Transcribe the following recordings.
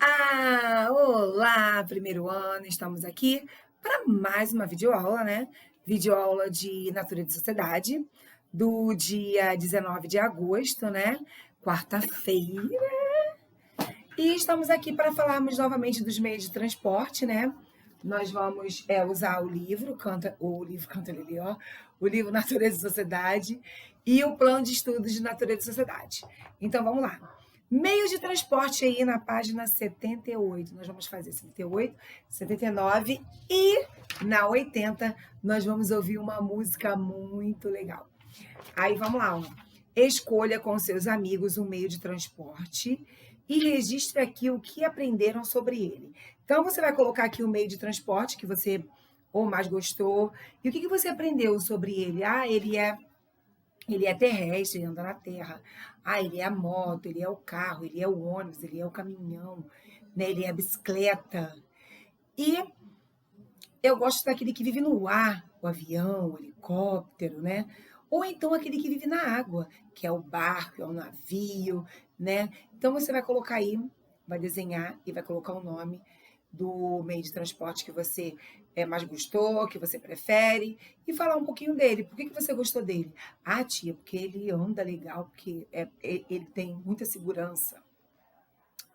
Olá, primeiro ano, estamos aqui para mais uma videoaula, né? Videoaula de Natureza e Sociedade, do dia 19 de agosto, né? Quarta-feira. E estamos aqui para falarmos novamente dos meios de transporte, né? Nós vamos usar Canta Lili, ó, o livro Natureza e Sociedade e o plano de estudos de Natureza e Sociedade. Então, vamos lá. Meios de transporte aí na página 78. Nós vamos fazer 78, 79 e na 80 nós vamos ouvir uma música muito legal. Aí vamos lá, ó. Escolha com seus amigos um meio de transporte e registre aqui o que aprenderam sobre ele. Então você vai colocar aqui o meio de transporte que você ou mais gostou e o que você aprendeu sobre ele. Ele é terrestre, ele anda na terra. Ele é a moto, ele é o carro, ele é o ônibus, ele é o caminhão, né? Ele é a bicicleta. E eu gosto daquele que vive no ar, o avião, o helicóptero, né? Ou então aquele que vive na água, que é o barco, é o navio, né? Então você vai colocar aí, vai desenhar e vai colocar o nome do meio de transporte que você mais gostou, que você prefere, e falar um pouquinho dele. Por que você gostou dele? Tia, porque ele anda legal, porque ele tem muita segurança,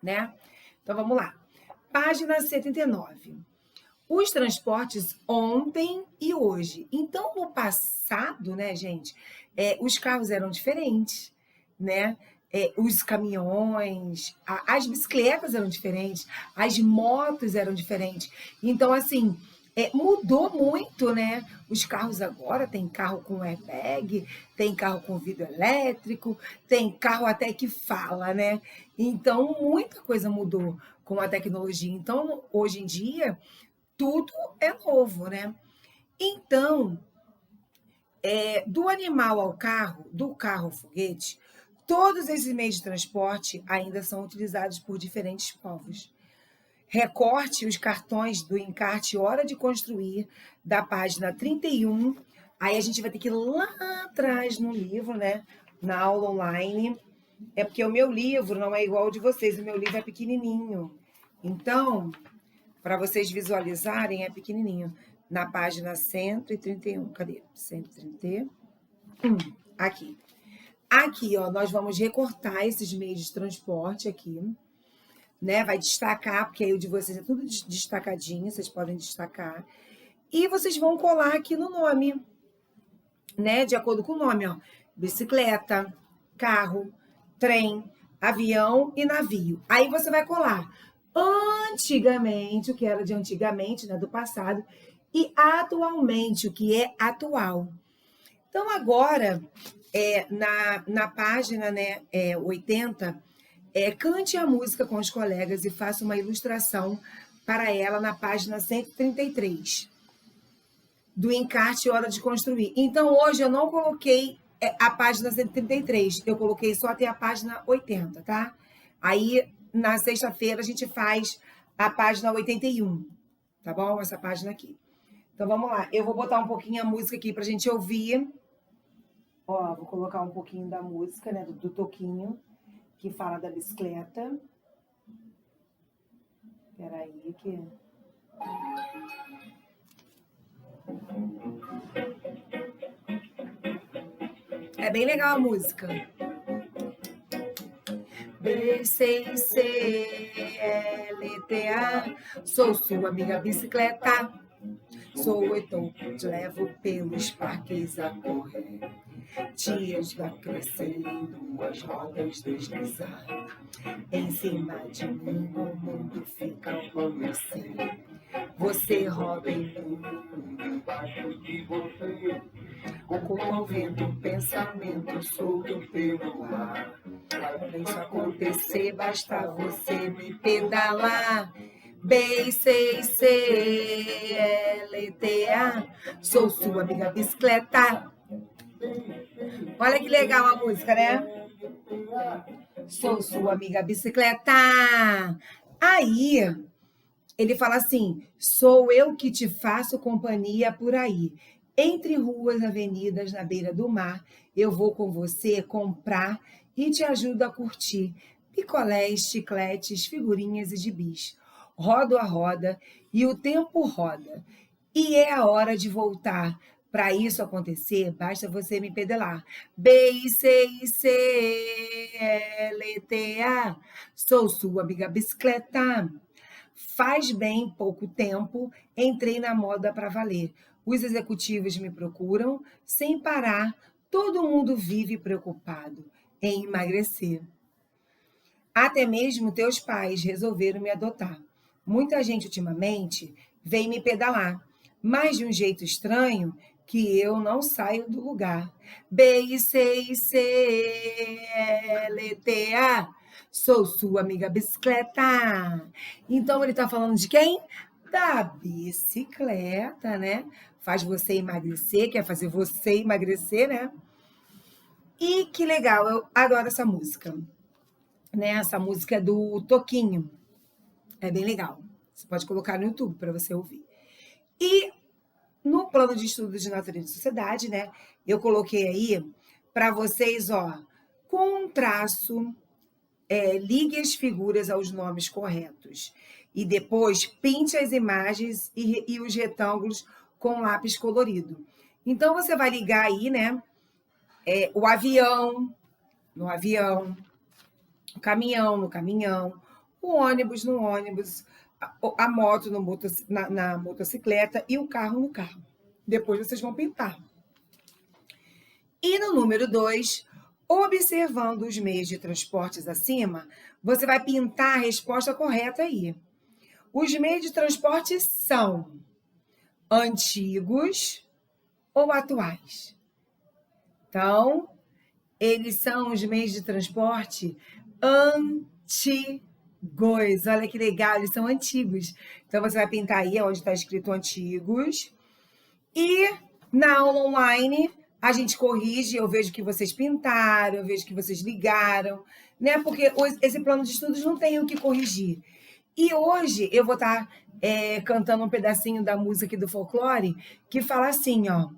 né? Então vamos lá. Página 79. Os transportes ontem e hoje. Então, no passado, né, gente, os carros eram diferentes, né? Os caminhões, as bicicletas eram diferentes, as motos eram diferentes. Então, assim, mudou muito, né? Os carros agora tem carro com airbag, tem carro com vidro elétrico, tem carro até que fala, né? Então, muita coisa mudou com a tecnologia. Então, hoje em dia, tudo é novo, né? Então, do animal ao carro, do carro ao foguete, todos esses meios de transporte ainda são utilizados por diferentes povos. Recorte os cartões do encarte Hora de Construir, da página 31. Aí a gente vai ter que ir lá atrás no livro, né? Na aula online. É porque o meu livro não é igual ao de vocês, o meu livro é pequenininho. Então, para vocês visualizarem, é pequenininho. Na página 131. Cadê? 131. Aqui. Aqui, ó, nós vamos recortar esses meios de transporte aqui, né? Vai destacar, porque aí o de vocês é tudo destacadinho, vocês podem destacar. E vocês vão colar aqui no nome, né? De acordo com o nome, ó. Bicicleta, carro, trem, avião e navio. Aí você vai colar antigamente, o que era de antigamente, né, do passado, e atualmente, o que é atual. Então, agora, na página, né, 80, cante a música com os colegas e faça uma ilustração para ela na página 133, do encarte Hora de Construir. Então, hoje eu não coloquei a página 133, eu coloquei só até a página 80, tá? Aí, na sexta-feira, a gente faz a página 81, tá bom? Essa página aqui. Então, vamos lá. Eu vou botar um pouquinho a música aqui pra gente ouvir. Ó, vou colocar um pouquinho da música, né, do Toquinho, que fala da bicicleta. Peraí, que... É bem legal a música. BCCLTA, sou sua amiga bicicleta. Sou eu, te levo pelos parques a correr. Dias vai crescendo, as rodas deslizar. Em cima de mim o mundo fica amanhecer. Você roda em mim, embaixo de você. Como o vento, pensamento solto pelo ar. Pra isso acontecer, basta você me pedalar. BCCLTA, sou sua amiga bicicleta. Olha que legal a música, né? Sou sua amiga bicicleta. Aí, ele fala assim, sou eu que te faço companhia por aí. Entre ruas, avenidas, na beira do mar, eu vou com você comprar e te ajudo a curtir. picolés, chicletes, figurinhas e gibis. Rodo a roda e o tempo roda. E é a hora de voltar. Para isso acontecer, basta você me pedalar. BICICLTA, sou sua amiga bicicleta. Faz bem pouco tempo, entrei na moda para valer. Os executivos me procuram sem parar. Todo mundo vive preocupado em emagrecer. Até mesmo teus pais resolveram me adotar. Muita gente ultimamente vem me pedalar, mas de um jeito estranho que eu não saio do lugar. BICICLTA, sou sua amiga bicicleta. Então ele está falando de quem? Da bicicleta, né? Faz você emagrecer, quer fazer você emagrecer, né? E que legal, eu adoro essa música. Né? Essa música é do Toquinho. É bem legal. Você pode colocar no YouTube para você ouvir. E no plano de estudo de natureza e sociedade, né? Eu coloquei aí para vocês, ó, com um traço, ligue as figuras aos nomes corretos. E depois pinte as imagens e os retângulos com lápis colorido. Então, você vai ligar aí, né? O avião, no avião, o caminhão no caminhão, o ônibus no ônibus, a moto no na motocicleta e o carro no carro. Depois vocês vão pintar. E no número 2, observando os meios de transportes acima, você vai pintar a resposta correta aí. Os meios de transporte são antigos ou atuais? Então, eles são os meios de transporte antigos. Olha que legal, eles são antigos. Então, você vai pintar aí onde está escrito antigos. E na aula online, a gente corrige, eu vejo que vocês pintaram, eu vejo que vocês ligaram, né? Porque esse plano de estudos não tem o que corrigir. E hoje eu vou estar cantando um pedacinho da música aqui do folclore que fala assim, ó.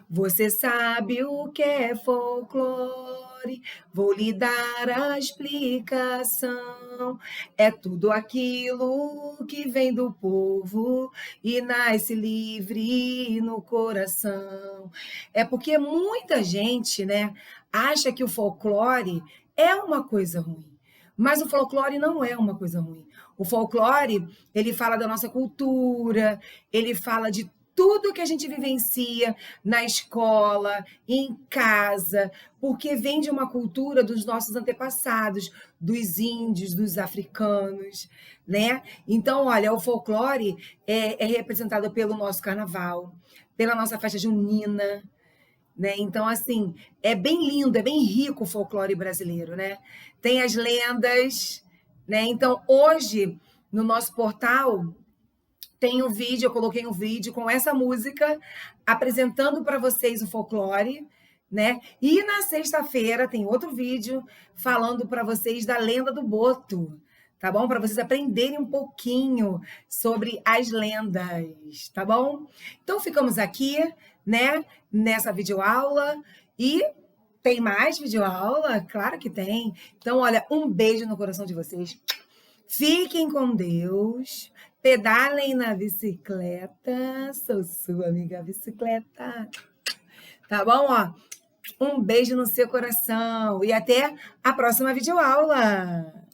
Você sabe o que é folclore? Vou lhe dar a explicação. É tudo aquilo que vem do povo e nasce livre no coração. É porque muita gente, né, acha que o folclore é uma coisa ruim. Mas o folclore não é uma coisa ruim. O folclore, ele fala da nossa cultura, ele fala de tudo que a gente vivencia na escola, em casa, porque vem de uma cultura dos nossos antepassados, dos índios, dos africanos, né? Então, olha, o folclore é representado pelo nosso carnaval, pela nossa festa junina, né? Então, assim, é bem lindo, é bem rico o folclore brasileiro, né? Tem as lendas, né? Então, hoje, no nosso portal, tem um vídeo, eu coloquei um vídeo com essa música, apresentando para vocês o folclore, né? E na sexta-feira tem outro vídeo falando para vocês da lenda do Boto, tá bom? Para vocês aprenderem um pouquinho sobre as lendas, tá bom? Então ficamos aqui, né, nessa videoaula e tem mais videoaula? Claro que tem. Então, olha, um beijo no coração de vocês. Fiquem com Deus. Pedalem na bicicleta. Sou sua amiga bicicleta. Tá bom? Ó, um beijo no seu coração. E até a próxima videoaula.